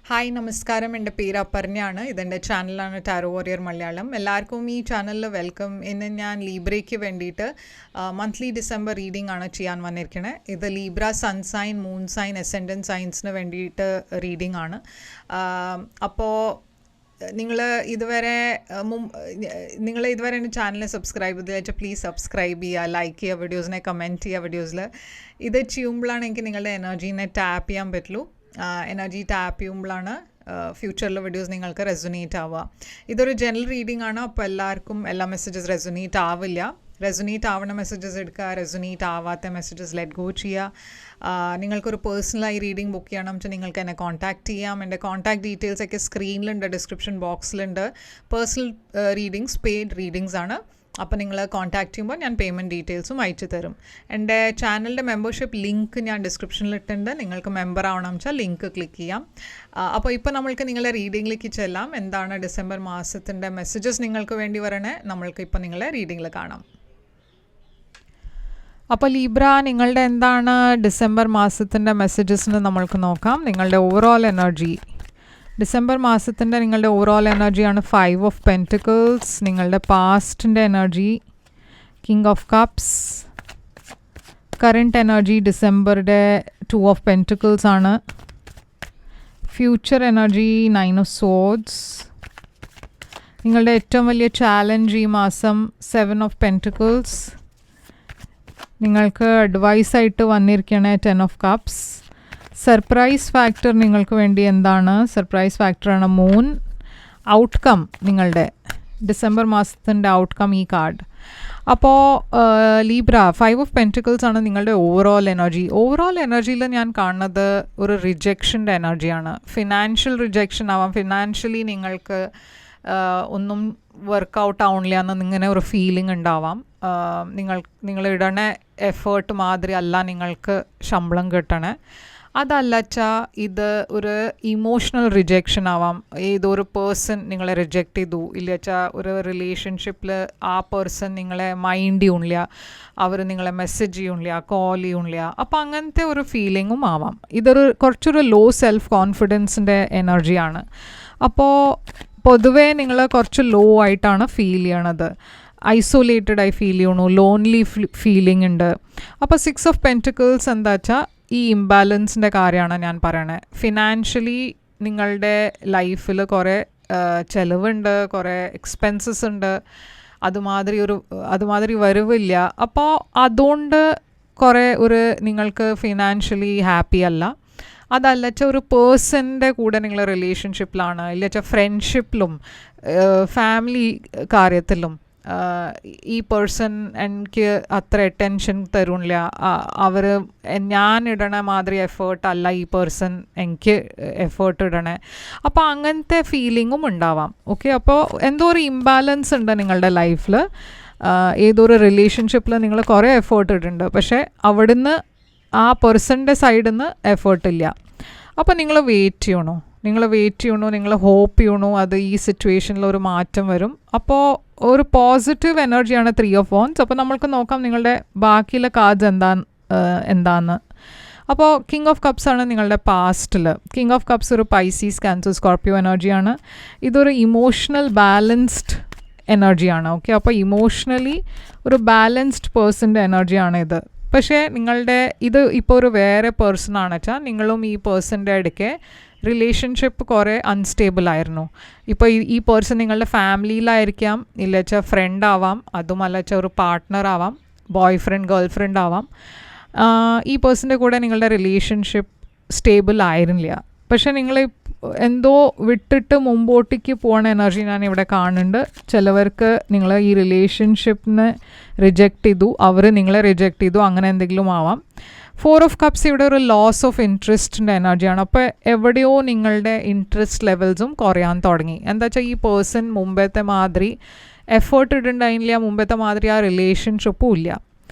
Hi നമസ്കാരം, എൻ്റെ പേര് അപർണയാണ്. ഇതെൻ്റെ ചാനലാണ് ടാരോ വാരിയർ മലയാളം. എല്ലാവർക്കും ഈ ചാനലിൽ വെൽക്കം. ഇന്ന് ഞാൻ ലീബ്രയ്ക്ക് വേണ്ടിയിട്ട് മന്ത്ലി ഡിസംബർ റീഡിംഗ് ആണ് ചെയ്യാൻ വന്നിരിക്കണേ. ഇത് Libra sun sign, moon sign, ascendant സൈൻസിന് വേണ്ടിയിട്ട് റീഡിംഗ് ആണ്. അപ്പോൾ നിങ്ങൾ ഇതുവരെ എൻ്റെ ചാനൽ സബ്സ്ക്രൈബ് ചെയ്ത് വെച്ചാൽ പ്ലീസ് സബ്സ്ക്രൈബ് ചെയ്യുക, ലൈക്ക് ചെയ്യുക, വീഡിയോസിനെ കമൻറ്റ് ചെയ്യുക. വീഡിയോസിൽ ഇത് ചെയ്യുമ്പോഴാണ് എനിക്ക് നിങ്ങളുടെ എനർജീനെ ടാപ്പ് ചെയ്യാൻ പറ്റുള്ളൂ. എനർജി ടാപ്പ് ചെയ്യുമ്പോഴാണ് ഫ്യൂച്ചറിലെ വീഡിയോസ് നിങ്ങൾക്ക് റെസൊനേറ്റ് ആവുക. ഇതൊരു ജനറൽ റീഡിംഗ് ആണ്. അപ്പോൾ എല്ലാവർക്കും എല്ലാ മെസ്സേജസ് റെസൊനേറ്റ് ആവില്ല. റെസൊനേറ്റ് ആവുന്ന മെസ്സേജസ് എടുക്കുക, റെസൊനേറ്റ് ആവാത്ത മെസ്സേജസ് ലെറ്റ് ഗോ ചെയ്യുക. നിങ്ങൾക്കൊരു പേഴ്സണലായി റീഡിംഗ് ബുക്ക് ചെയ്യണം വെച്ചാൽ നിങ്ങൾക്ക് എന്നെ കോൺടാക്റ്റ് ചെയ്യാം. എൻ്റെ കോൺടാക്ട് ഡീറ്റെയിൽസൊക്കെ സ്ക്രീനിലുണ്ട്, ഡിസ്ക്രിപ്ഷൻ ബോക്സിലുണ്ട്. പേഴ്സണൽ റീഡിങ്സ് പെയ്ഡ് റീഡിങ്സ് ആണ്. അപ്പോൾ നിങ്ങൾ കോൺടാക്റ്റ് ചെയ്യുമ്പോൾ ഞാൻ പേയ്മെൻറ്റ് ഡീറ്റെയിൽസും അയച്ചു തരും. എൻ്റെ ചാനലിൻ്റെ മെമ്പർഷിപ്പ് ലിങ്ക് ഞാൻ ഡിസ്ക്രിപ്ഷനിൽ ഇട്ടുണ്ട്. നിങ്ങൾക്ക് മെമ്പർ ആവണം വെച്ചാൽ ലിങ്ക് ക്ലിക്ക് ചെയ്യാം. അപ്പോൾ ഇപ്പോൾ നമ്മൾക്ക് നിങ്ങളെ റീഡിങ്ങിലേക്ക് ചെല്ലാം. എന്താണ് ഡിസംബർ മാസത്തിൻ്റെ മെസ്സേജസ് നിങ്ങൾക്ക് വേണ്ടി വരണേ, നമ്മൾക്ക് ഇപ്പോൾ നിങ്ങളെ റീഡിങ്ങിൽ കാണാം. അപ്പോൾ ലീബ്ര, നിങ്ങളുടെ എന്താണ് ഡിസംബർ മാസത്തിൻ്റെ മെസ്സേജസിന് നമ്മൾക്ക് നോക്കാം. നിങ്ങളുടെ ഓവറോൾ എനർജി ഡിസംബർ മാസത്തിൻ്റെ നിങ്ങളുടെ ഓവറോൾ എനർജിയാണ് 5 ഓഫ് പെൻറ്റിക്കിൾസ്. നിങ്ങളുടെ പാസ്റ്റിൻ്റെ energy king of cups. Current energy ഡിസംബറുടെ 2 ഓഫ് പെൻറ്റിക്കിൾസ് ആണ്. Future energy 9 of swords. നിങ്ങളുടെ ഏറ്റവും വലിയ ചാലഞ്ച് ഈ മാസം 7 ഓഫ് പെൻറ്റിക്കിൾസ്. നിങ്ങൾക്ക് അഡ്വൈസായിട്ട് വന്നിരിക്കണേ 10 ഓഫ് കപ്സ്. സർപ്രൈസ് ഫാക്ടർ നിങ്ങൾക്ക് വേണ്ടി എന്താണ്? സർപ്രൈസ് ഫാക്ടറാണ് മൂൺ. ഔട്ട്കം, നിങ്ങളുടെ ഡിസംബർ മാസത്തിൻ്റെ ഔട്ട്കം ഈ കാർഡ്. അപ്പോൾ ലീബ്ര 5 ഓഫ് പെൻറ്റിക്കിൾസ് ആണ് നിങ്ങളുടെ ഓവറോൾ എനർജി. ഓവറോൾ എനർജിയിൽ ഞാൻ കാണുന്നത് ഒരു റിജക്ഷൻ്റെ എനർജിയാണ്. ഫിനാൻഷ്യൽ റിജക്ഷൻ ആവാം. ഫിനാൻഷ്യലി നിങ്ങൾക്ക് ഒന്നും വർക്കൗട്ട് ആവണില്ല എന്ന് ഇങ്ങനെ ഒരു ഫീലിംഗ് ഉണ്ടാവാം. നിങ്ങൾ ഇടണ എഫേർട്ട് മാതിരി അല്ല നിങ്ങൾക്ക് ശമ്പളം കിട്ടണേ. അതല്ലച്ചാ ഇത് ഒരു ഇമോഷണൽ റിജക്ഷൻ ആവാം. ഏതൊരു പേഴ്സൺ നിങ്ങളെ റിജക്റ്റ് ചെയ്തു, ഇല്ലച്ചാ ഒരു റിലേഷൻഷിപ്പിൽ ആ പേഴ്സൺ നിങ്ങളെ മൈൻഡ് ചെയ്യണില്ല, അവർ നിങ്ങളെ മെസ്സേജ് ചെയ്യണില്ല, കോൾ ചെയ്യണില്ല. അപ്പോൾ അങ്ങനത്തെ ഒരു ഫീലിങ്ങും ആവാം. ഇതൊരു കുറച്ചൊരു ലോ സെൽഫ് കോൺഫിഡൻസിൻ്റെ എനർജിയാണ്. അപ്പോൾ പൊതുവേ നിങ്ങൾ കുറച്ച് ലോ ആയിട്ടാണ് ഫീൽ ചെയ്യണത്. ഐസൊലേറ്റഡ് ആയി ഫീൽ ചെയ്യണു, ലോൺലി ഫീലിംഗ് ഉണ്ട്. അപ്പോൾ 6 ഓഫ് പെൻറ്റിക്കിൾസ് എന്താ വെച്ചാൽ ഈ ഇംബാലൻസിൻ്റെ കാര്യമാണ് ഞാൻ പറയണത്. ഫിനാൻഷ്യലി നിങ്ങളുടെ ലൈഫിൽ കുറേ ചിലവുണ്ട്, കുറേ എക്സ്പെൻസസ് ഉണ്ട്, അതുമാതിരി വരവില്ല. അപ്പോൾ അതുകൊണ്ട് കുറേ നിങ്ങൾക്ക് ഫിനാൻഷ്യലി ഹാപ്പി അല്ല. അതല്ലച്ച ഒരു പേഴ്സൻ്റെ കൂടെ നിങ്ങൾ റിലേഷൻഷിപ്പിലാണ്, ഇല്ലച്ച ഫ്രണ്ട്ഷിപ്പിലും ഫാമിലി കാര്യത്തിലും ഈ പേഴ്സൺ എനിക്ക് അത്ര അറ്റൻഷൻ തരുന്നില്ല, ഞാൻ ഇടണ മാതിരി എഫേർട്ടല്ല ഈ പേഴ്സൺ എനിക്ക് എഫേർട്ട് ഇടണേ. അപ്പോൾ അങ്ങനത്തെ ഫീലിങ്ങും ഉണ്ടാവാം. ഓക്കെ, അപ്പോൾ എന്തോ ഒരു ഇംബാലൻസ് ഉണ്ട് നിങ്ങളുടെ ലൈഫിൽ. ഏതൊരു റിലേഷൻഷിപ്പിൽ നിങ്ങൾ കുറേ എഫേർട്ട് ഇടുന്നുണ്ട്, പക്ഷേ അവിടുന്ന് ആ പേഴ്സൻ്റെ സൈഡിൽ നിന്ന് എഫേർട്ടില്ല. അപ്പോൾ നിങ്ങൾ വെയിറ്റ് ചെയ്യണോ, നിങ്ങൾ ഹോപ്പ് ചെയ്യണോ അത് ഈ സിറ്റുവേഷനിൽ ഒരു മാറ്റം വരും. അപ്പോൾ ഒരു പോസിറ്റീവ് എനർജിയാണ് 3 ഓഫ് വോൺസ്. അപ്പോൾ നമ്മൾക്ക് നോക്കാം നിങ്ങളുടെ ബാക്കിയുള്ള കാർഡ്സ് എന്താന്ന്. അപ്പോൾ കിങ് ഓഫ് കപ്സ് ആണ് നിങ്ങളുടെ പാസ്റ്റിൽ. കിങ് ഓഫ് കപ്സ് ഒരു പൈസീസ്, ക്യാൻസർ, സ്കോർപ്പിയോ എനർജിയാണ്. ഇതൊരു ഇമോഷണൽ ബാലൻസ്ഡ് എനർജിയാണ്. ഓക്കെ, അപ്പോൾ ഇമോഷണലി ഒരു ബാലൻസ്ഡ് പേഴ്സൻ്റെ എനർജിയാണ് ഇത്. പക്ഷേ ഇത് ഇപ്പോൾ ഒരു വേറെ പേഴ്സണാണ് വെച്ചാൽ നിങ്ങളും ഈ പേഴ്സൻ്റെ ഇടയ്ക്ക് റിലേഷൻഷിപ്പ് കുറേ അൺസ്റ്റേബിൾ ആയിരുന്നു. ഇപ്പോൾ ഈ പേഴ്സൺ നിങ്ങളുടെ ഫാമിലിയിലായിരിക്കാം, ഇല്ലച്ചാൽ ഫ്രണ്ട് ആവാം, അതുമല്ലച്ചാൽ ഒരു പാർട്ട്ണർ ആവാം, ബോയ് ഫ്രണ്ട്, ഗേൾ ഫ്രണ്ട് ആവാം. ഈ പേഴ്സൻ്റെ കൂടെ നിങ്ങളുടെ റിലേഷൻഷിപ്പ് സ്റ്റേബിൾ ആയിരുന്നില്ല. പക്ഷേ നിങ്ങൾ എന്തോ വിട്ടിട്ട് മുമ്പോട്ടേക്ക് പോകുന്ന എനർജി ഞാൻ ഇവിടെ കാണുന്നുണ്ട്. ചിലവർക്ക് നിങ്ങൾ ഈ റിലേഷൻഷിപ്പിനെ റിജക്റ്റ് ചെയ്തു, അവർ നിങ്ങളെ റിജക്റ്റ് ചെയ്തു, അങ്ങനെ എന്തെങ്കിലും ആവാം. 4 ഓഫ് കപ്സ് ഇവിടെ ഒരു ലോസ് ഓഫ് ഇൻട്രസ്റ്റിൻ്റെ എനർജിയാണ്. അപ്പോൾ എവിടെയോ നിങ്ങളുടെ ഇൻട്രസ്റ്റ് ലെവൽസും കുറയാൻ തുടങ്ങി. എന്താ വെച്ചാൽ ഈ പേഴ്സൺ മുമ്പത്തെ മാതിരി എഫേർട്ട് ഇടുന്നുണ്ടായില്ല, മുമ്പത്തെ മാതിരി ആ റിലേഷൻഷിപ്പും ഇല്ല.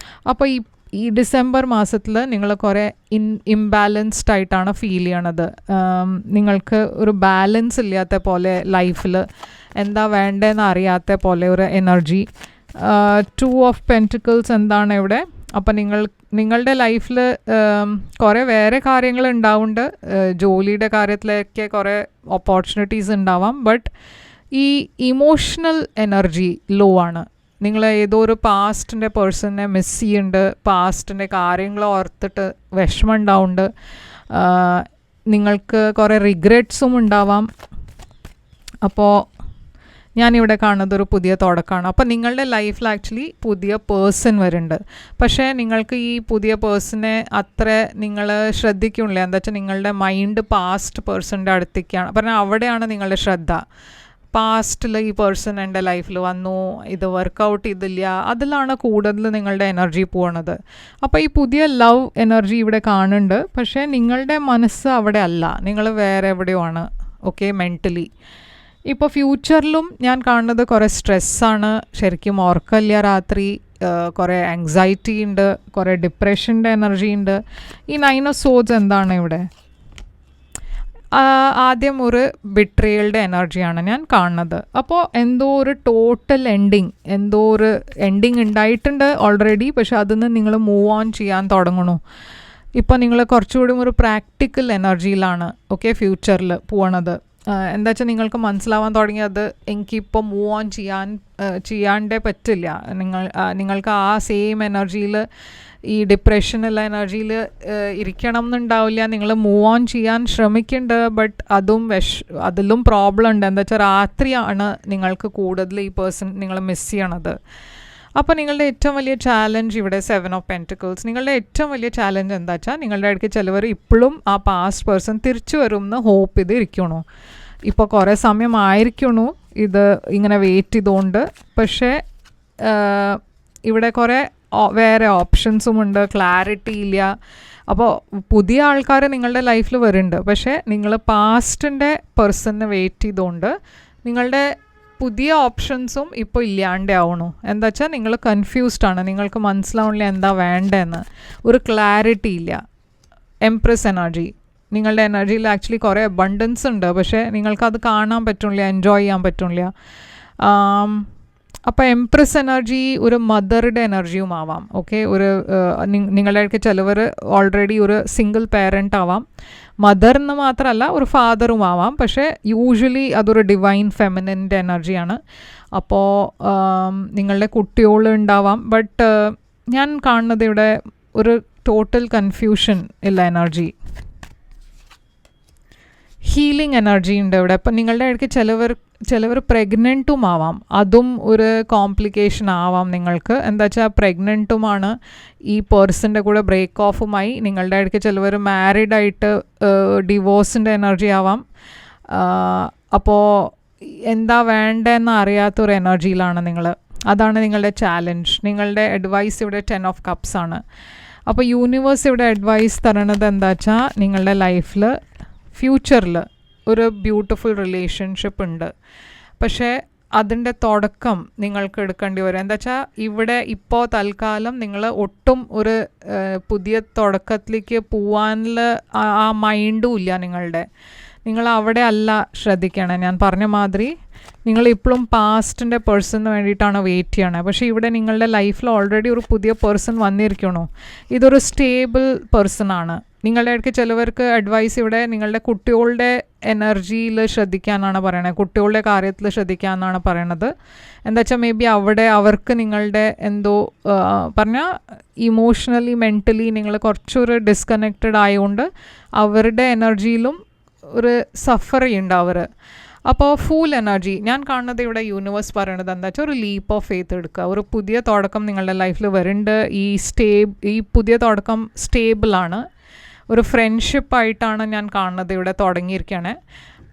അപ്പോൾ ഈ ഡിസംബർ മാസത്തിൽ നിങ്ങൾ കുറേ ഇംബാലൻസ്ഡ് ആയിട്ടാണ് ഫീൽ ചെയ്യണത്. നിങ്ങൾക്ക് ഒരു ബാലൻസ് ഇല്ലാത്ത പോലെ ലൈഫിൽ എന്താ വേണ്ടതെന്ന് അറിയാത്ത പോലെ ഒരു എനർജി. 2 ഓഫ് പെൻറ്റിക്കിൾസ് എന്താണ് ഇവിടെ? അപ്പം നിങ്ങളുടെ ലൈഫിൽ കുറേ വേറെ കാര്യങ്ങൾ ഉണ്ടാവുന്നുണ്ട്. ജോലിയുടെ കാര്യത്തിലൊക്കെ കുറേ ഓപ്പർച്യൂണിറ്റീസ് ഉണ്ടാവാം. ബട്ട് ഈ ഇമോഷണൽ എനർജി ലോ ആണ്. നിങ്ങൾ ഏതോ ഒരു പാസ്റ്റിൻ്റെ പേഴ്സണിനെ മിസ് ചെയ്യുന്നുണ്ട്, പാസ്റ്റിൻ്റെ കാര്യങ്ങൾ ഓർത്തിട്ട് വിഷമം ഉണ്ടാവുന്നുണ്ട്, നിങ്ങൾക്ക് കുറേ റിഗ്രറ്റ്സും ഉണ്ടാവാം. അപ്പോൾ ഞാനിവിടെ കാണുന്നത് ഒരു പുതിയ തുടക്കമാണ്. അപ്പോൾ നിങ്ങളുടെ ലൈഫിൽ ആക്ച്വലി പുതിയ പേഴ്സൺ വരുന്നുണ്ട്. പക്ഷേ നിങ്ങൾക്ക് ഈ പുതിയ പേഴ്സണെ അത്ര നിങ്ങൾ ശ്രദ്ധിക്കുന്നില്ല. എന്താ വെച്ചാൽ നിങ്ങളുടെ മൈൻഡ് പാസ്റ്റ് പേഴ്സണിൻ്റെ അടുത്തേക്കാണ്. പറഞ്ഞാൽ അവിടെയാണ് നിങ്ങളുടെ ശ്രദ്ധ. പാസ്റ്റിൽ ഈ പേഴ്സൺ എൻ്റെ ലൈഫിൽ വന്നു, ഇത് വർക്കൗട്ട് ചെയ്തില്ല, അതിലാണ് കൂടുതൽ നിങ്ങളുടെ എനർജി പോകണത്. അപ്പോൾ ഈ പുതിയ ലവ് എനർജി ഇവിടെ കാണുന്നുണ്ട്. പക്ഷേ നിങ്ങളുടെ മനസ്സ് അവിടെ അല്ല, നിങ്ങൾ വേറെ എവിടെയോ ആണ്. Okay, mentally. ഇപ്പോൾ ഫ്യൂച്ചറിലും ഞാൻ കാണുന്നത് കുറേ സ്ട്രെസ്സാണ്, ശരിക്കും ഉറക്കമില്ല രാത്രി, കുറേ ആങ്സൈറ്റി ഉണ്ട്, കുറേ ഡിപ്രഷൻ്റെ എനർജി ഉണ്ട്. ഈ 9 ഓഫ് സോഡ്സ് എന്താണ് ഇവിടെ? ആദ്യം ഒരു ബിട്രയലിൻ്റെ എനർജിയാണ് ഞാൻ കാണുന്നത്. അപ്പോൾ എന്തോ ഒരു ടോട്ടൽ എൻഡിങ് ഉണ്ടായിട്ടുണ്ട് ഓൾറെഡി. പക്ഷെ അതിൽ നിന്ന് നിങ്ങൾ മൂവ് ഓൺ ചെയ്യാൻ തുടങ്ങണു. ഇപ്പോൾ നിങ്ങൾ കുറച്ചുകൂടി ഒരു പ്രാക്ടിക്കൽ എനർജിയിലാണ് ഓക്കെ ഫ്യൂച്ചറിൽ പോകണത്. എന്താ വെച്ചാൽ നിങ്ങൾക്ക് മനസ്സിലാവാൻ തുടങ്ങിയത് എനിക്കിപ്പോൾ മൂവ് ഓൺ ചെയ്യാണ്ടേ പറ്റില്ല. നിങ്ങൾക്ക് ആ സെയിം എനർജിയിൽ, ഈ ഡിപ്രഷനുള്ള എനർജിയിൽ ഇരിക്കണം എന്നുണ്ടാവില്ല. നിങ്ങൾ മൂവ് ഓൺ ചെയ്യാൻ ശ്രമിക്കുന്നുണ്ട്. ബട്ട് അതിലും പ്രോബ്ലം ഉണ്ട്. എന്താ വെച്ചാൽ രാത്രിയാണ് നിങ്ങൾക്ക് കൂടുതൽ ഈ പേഴ്സൺ നിങ്ങൾ മിസ് ചെയ്യണത്. അപ്പോൾ നിങ്ങളുടെ ഏറ്റവും വലിയ ചാലഞ്ച് ഇവിടെ 7 ഓഫ് പെൻറ്റിക്കിൾസ്. നിങ്ങളുടെ ഏറ്റവും വലിയ ചാലഞ്ച് എന്താ വെച്ചാൽ നിങ്ങളുടെ ഇടയ്ക്ക് ചിലവർ ഇപ്പോഴും ആ പാസ്റ്റ് പേഴ്സൺ തിരിച്ചു വരും എന്ന് ഹോപ്പ് ചെയ്ത് ഇരിക്കണു. ഇപ്പോൾ കുറേ സമയമായിരിക്കണു ഇത് ഇങ്ങനെ വെയിറ്റ് ചെയ്തുകൊണ്ട്. പക്ഷേ ഇവിടെ കുറേ വേറെ ഓപ്ഷൻസും ഉണ്ട്, ക്ലാരിറ്റി ഇല്ല. അപ്പോൾ പുതിയ ആൾക്കാർ നിങ്ങളുടെ ലൈഫിൽ വരുന്നുണ്ട്. പക്ഷേ നിങ്ങൾ പാസ്റ്റിൻ്റെ പേഴ്സണിനെ വെയിറ്റ് ചെയ്തുകൊണ്ട് നിങ്ങളുടെ പുതിയ ഓപ്ഷൻസും ഇപ്പോൾ ഇല്ലാണ്ടേ ആവണു. എന്താ വെച്ചാൽ നിങ്ങൾ കൺഫ്യൂസ്ഡ് ആണ്, നിങ്ങൾക്ക് മനസ്സിലാവണില്ല എന്താ വേണ്ടതെന്ന്, ഒരു ക്ലാരിറ്റി ഇല്ല. എംപ്രസ് എനർജി, നിങ്ങളുടെ എനർജിയിൽ ആക്ച്വലി കുറേ അബണ്ടൻസ് ഉണ്ട്. പക്ഷേ നിങ്ങൾക്കത് കാണാൻ പറ്റുന്നില്ല, എൻജോയ് ചെയ്യാൻ പറ്റുന്നില്ല. അപ്പോൾ എംപ്രസ് എനർജി ഒരു മദറുടെ എനർജിയും ആവാം. ഓക്കെ, നിങ്ങളുടെ ഇടയ്ക്ക് ചിലവർ ഓൾറെഡി ഒരു സിംഗിൾ പേരൻ്റ് ആവാം. മദർ എന്ന് മാത്രമല്ല ഒരു ഫാദറും ആവാം. പക്ഷേ യൂഷ്വലി അതൊരു ഡിവൈൻ ഫെമിനിൻ്റെ എനർജിയാണ്. അപ്പോൾ നിങ്ങളുടെ കുട്ടികളുണ്ടാവാം. ബട്ട് ഞാൻ കാണുന്നത് ഇവിടെ ഒരു ടോട്ടൽ കൺഫ്യൂഷൻ ഇല്ല എനർജി. ഹീലിംഗ് എനർജി ഉണ്ട് ഇവിടെ. അപ്പം നിങ്ങളുടെ ഇടയ്ക്ക് ചിലവർ പ്രഗ്നൻറ്റും ആവാം. അതും ഒരു കോംപ്ലിക്കേഷൻ ആവാം നിങ്ങൾക്ക്. എന്താ വെച്ചാൽ പ്രഗ്നൻറ്റുമാണ് ഈ പേഴ്സൻ്റെ കൂടെ ബ്രേക്ക് ഓഫുമായി. നിങ്ങളുടെ ഇടയ്ക്ക് ചിലവർ മാരീഡായിട്ട് ഡിവോഴ്സിൻ്റെ എനർജി ആവാം. അപ്പോൾ എന്താ വേണ്ടതെന്ന് അറിയാത്തൊരു എനർജിയിലാണ് നിങ്ങൾ. അതാണ് നിങ്ങളുടെ ചാലഞ്ച്. നിങ്ങളുടെ അഡ്വൈസ് ഇവിടെ 10 ഓഫ് കപ്സ് ആണ്. അപ്പോൾ യൂണിവേഴ്സ് ഇവിടെ അഡ്വൈസ് തരണത് എന്താ വെച്ചാൽ നിങ്ങളുടെ ലൈഫിൽ ഫ്യൂച്ചറിൽ ഒരു ബ്യൂട്ടിഫുൾ റിലേഷൻഷിപ്പ് ഉണ്ട്. പക്ഷേ അതിൻ്റെ തുടക്കം നിങ്ങൾക്ക് എടുക്കേണ്ടി വരും. എന്താ വെച്ചാൽ ഇവിടെ ഇപ്പോൾ തൽക്കാലം നിങ്ങൾ ഒട്ടും ഒരു പുതിയ തുടക്കത്തിലേക്ക് പോകാനുള്ള ആ മൈൻഡും ഇല്ല നിങ്ങൾ അവിടെ അല്ല ശ്രദ്ധിക്കണം. ഞാൻ പറഞ്ഞ മാതിരി നിങ്ങളിപ്പോഴും പാസ്റ്റിൻ്റെ പേഴ്സണിന് വേണ്ടിയിട്ടാണ് വെയിറ്റ് ചെയ്യണത്. പക്ഷേ ഇവിടെ നിങ്ങളുടെ ലൈഫിൽ ഓൾറെഡി ഒരു പുതിയ പേഴ്സൺ വന്നിരിക്കണു. ഇതൊരു സ്റ്റേബിൾ പേഴ്സണാണ്. നിങ്ങളുടെ ഇടയ്ക്ക് ചിലവർക്ക് അഡ്വൈസ് ഇവിടെ നിങ്ങളുടെ കുട്ടികളുടെ എനർജിയിൽ ശ്രദ്ധിക്കാനാണ് പറയണത്, കുട്ടികളുടെ കാര്യത്തിൽ ശ്രദ്ധിക്കാനാണ് പറയണത്. എന്താ വെച്ചാൽ മേ ബി അവിടെ അവർക്ക് നിങ്ങളുടെ എന്തോ പറഞ്ഞാൽ ഇമോഷണലി മെൻ്റലി നിങ്ങൾ കുറച്ചൊരു ഡിസ്കണക്റ്റഡ് ആയതുകൊണ്ട് അവരുടെ എനർജിയിലും ഒരു സഫർ ചെയ്യുന്നുണ്ട് അവർ. അപ്പോൾ ഫുൾ എനർജി ഞാൻ കാണുന്നത് ഇവിടെ യൂണിവേഴ്സ് പറയണത് എന്താ വെച്ചാൽ ഒരു ലീപ്പ് ഓഫ് ഫെയ്ത്ത് എടുക്കുക. ഒരു പുതിയ തുടക്കം നിങ്ങളുടെ ലൈഫിൽ വരുന്നുണ്ട്. ഈ പുതിയ തുടക്കം സ്റ്റേബിളാണ്. ഒരു ഫ്രണ്ട്ഷിപ്പായിട്ടാണ് ഞാൻ കാണുന്നത് ഇവിടെ തുടങ്ങിയിരിക്കുകയാണ്.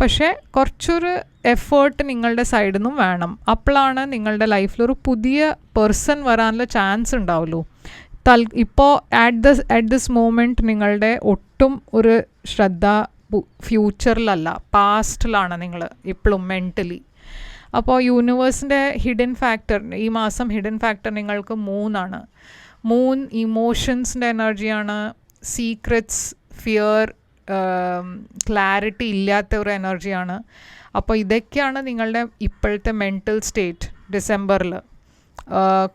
പക്ഷേ കുറച്ചൊരു എഫേർട്ട് നിങ്ങളുടെ സൈഡിൽ നിന്നും വേണം. അപ്പോഴാണ് നിങ്ങളുടെ ലൈഫിലൊരു പുതിയ പേഴ്സൺ വരാനുള്ള ചാൻസ് ഉണ്ടാവുള്ളൂ. ഇപ്പോൾ അറ്റ് ദിസ് മോമെൻറ്റ് നിങ്ങളുടെ ഒട്ടും ഒരു ശ്രദ്ധ ഫ്യൂച്ചറിലല്ല, പാസ്റ്റിലാണ് നിങ്ങൾ ഇപ്പോഴും മെൻ്റലി. അപ്പോൾ യൂണിവേഴ്സിൻ്റെ ഹിഡൻ ഫാക്ടർ ഈ മാസം ഹിഡൻ ഫാക്ടർ നിങ്ങൾക്ക് 3 മൂൺ ഇമോഷൻസിൻ്റെ എനർജിയാണ്. സീക്രറ്റ്സ്, ഫിയർ, ക്ലാരിറ്റി ഇല്ലാത്ത ഒരു എനർജിയാണ്. അപ്പോൾ ഇതൊക്കെയാണ് നിങ്ങളുടെ ഇപ്പോഴത്തെ മെൻ്റൽ സ്റ്റേറ്റ് ഡിസംബറിൽ.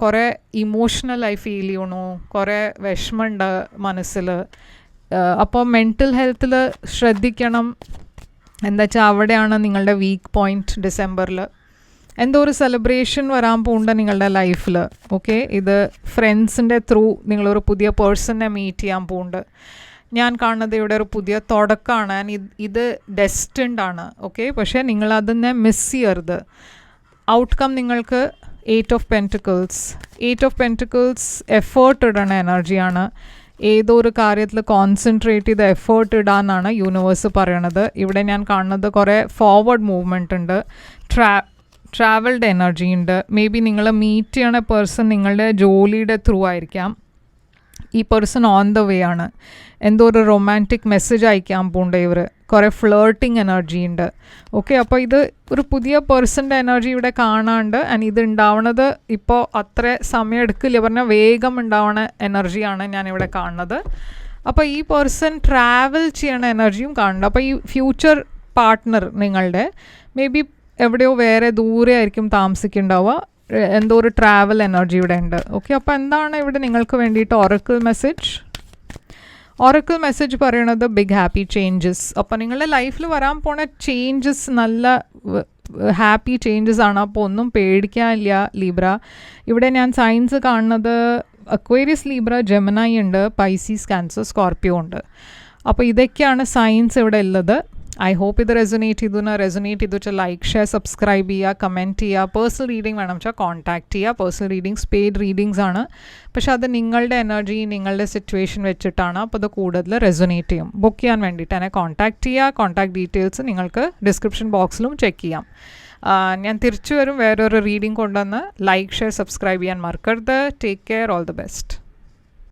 കുറേ ഇമോഷണലായി ഫീൽ ചെയ്യണു, കുറേ വിഷമമുണ്ട് മനസ്സിൽ. അപ്പോൾ മെൻറ്റൽ ഹെൽത്തിൽ ശ്രദ്ധിക്കണം. എന്താ വെച്ചാൽ അവിടെയാണ് നിങ്ങളുടെ വീക്ക് പോയിൻറ്റ്. ഡിസംബറിൽ എന്തോ ഒരു സെലിബ്രേഷൻ വരാൻ പോകുന്നുണ്ട് നിങ്ങളുടെ ലൈഫിൽ. ഓക്കെ, ഇത് ഫ്രണ്ട്സിൻ്റെ ത്രൂ നിങ്ങളൊരു പുതിയ പേഴ്സണെ മീറ്റ് ചെയ്യാൻ പോകുന്നുണ്ട്. ഞാൻ കാണുന്നത് ഇവിടെ ഒരു പുതിയ തുടക്കമാണ്. ഇത് ഡെസ്റ്റിൻഡ് ആണ്. ഓക്കെ, പക്ഷേ നിങ്ങളതിനെ മിസ് ചെയ്യരുത്. ഔട്ട്കം നിങ്ങൾക്ക് 8 of pentacles. 8 of pentacles effort ഇടണ എനർജിയാണ്. ഏതോ ഒരു കാര്യത്തിൽ കോൺസെൻട്രേറ്റ് ചെയ്ത് എഫേർട്ട് ഇടാനാണ് യൂണിവേഴ്സ് പറയണത്. ഇവിടെ ഞാൻ കാണുന്നത് കുറേ ഫോർവേഡ് മൂവ്മെൻ്റ് ഉണ്ട്, ട്രാവൽഡ് എനർജി ഉണ്ട്. മേ ബി നിങ്ങൾ മീറ്റ് ചെയ്യണ പേഴ്സൺ നിങ്ങളുടെ ജോലിയുടെ ത്രൂ ആയിരിക്കാം. ഈ പേഴ്സൺ ഓൺ ദ വേ ആണ്. എന്തോ ഒരു റൊമാൻറ്റിക് മെസ്സേജ് അയക്കാൻ പോകുന്നുണ്ട് ഇവർ. കുറേ ഫ്ലേർട്ടിങ് എനർജി ഉണ്ട്. ഓക്കെ, അപ്പോൾ ഇത് ഒരു പുതിയ പേഴ്സൻ്റെ എനർജി ഇവിടെ കാണാണ്ട്. ആൻഡ് ഇത് ഉണ്ടാവണത് ഇപ്പോൾ അത്ര സമയം എടുക്കില്ല, പറഞ്ഞാൽ വേഗം ഉണ്ടാവണ എനർജിയാണ് ഞാനിവിടെ കാണുന്നത്. അപ്പോൾ ഈ പേഴ്സൺ ട്രാവൽ ചെയ്യണ എനർജിയും കാണുന്നുണ്ട്. അപ്പോൾ ഈ ഫ്യൂച്ചർ പാർട്ട്ണർ നിങ്ങളുടെ മേ ബി എവിടെയോ വേറെ ദൂരെ ആയിരിക്കും താമസിക്കുന്നുണ്ടാവുക. എന്തോ ഒരു ട്രാവൽ എനർജി ഇവിടെ ഉണ്ട്. ഓക്കെ, അപ്പോൾ എന്താണ് ഇവിടെ നിങ്ങൾക്ക് വേണ്ടിയിട്ട് ഒറക്കിൾ മെസ്സേജ്? ഒറക്കിൾ മെസ്സേജ് പറയണത് ബിഗ് ഹാപ്പി ചേഞ്ചസ്. അപ്പോൾ നിങ്ങളുടെ ലൈഫിൽ വരാൻ പോണ ചേഞ്ചസ് നല്ല ഹാപ്പി ചേഞ്ചസ് ആണ്. അപ്പോൾ ഒന്നും പേടിക്കാനില്ല ലീബ്ര. ഇവിടെ ഞാൻ സൈൻസ് കാണുന്നത് അക്വേറിയസ്, ലീബ്ര, ജെമിനൈ ഉണ്ട്, പൈസീസ്, ക്യാൻസർ, സ്കോർപ്പിയോ ഉണ്ട്. അപ്പോൾ ഇതൊക്കെയാണ് സൈൻസ് ഇവിടെ ഉള്ളത്. ഐ ഹോപ്പ് ഇത് റെസൊനേറ്റ് ചെയ്തു വെച്ചാൽ ലൈക്ക്, ഷെയർ, സബ്സ്ക്രൈബ് ചെയ്യുക, കമൻറ്റ് ചെയ്യുക. പേഴ്സണൽ റീഡിംഗ് വേണം വെച്ചാൽ കോൺടാക്റ്റ് ചെയ്യുക. പേഴ്സണൽ റീഡിങ്സ് പെയ്ഡ് റീഡിങ്സ് ആണ്, പക്ഷേ അത് നിങ്ങളുടെ എനർജി, നിങ്ങളുടെ സിറ്റുവേഷൻ വെച്ചിട്ടാണ്. അപ്പോൾ അത് കൂടുതൽ റെസൊനേറ്റ് ചെയ്യും. ബുക്ക് ചെയ്യാൻ വേണ്ടിയിട്ട് എന്നെ കോൺടാക്റ്റ് ചെയ്യുക. കോൺടാക്ട് ഡീറ്റെയിൽസ് നിങ്ങൾക്ക് ഡിസ്ക്രിപ്ഷൻ ബോക്സിലും ചെക്ക് ചെയ്യാം. ഞാൻ തിരിച്ചു വരും വേറൊരു റീഡിംഗ് കൊണ്ടുവന്ന്. ലൈക്ക്, ഷെയർ, സബ്സ്ക്രൈബ് ചെയ്യാൻ മറക്കരുത്. Take care, all the best.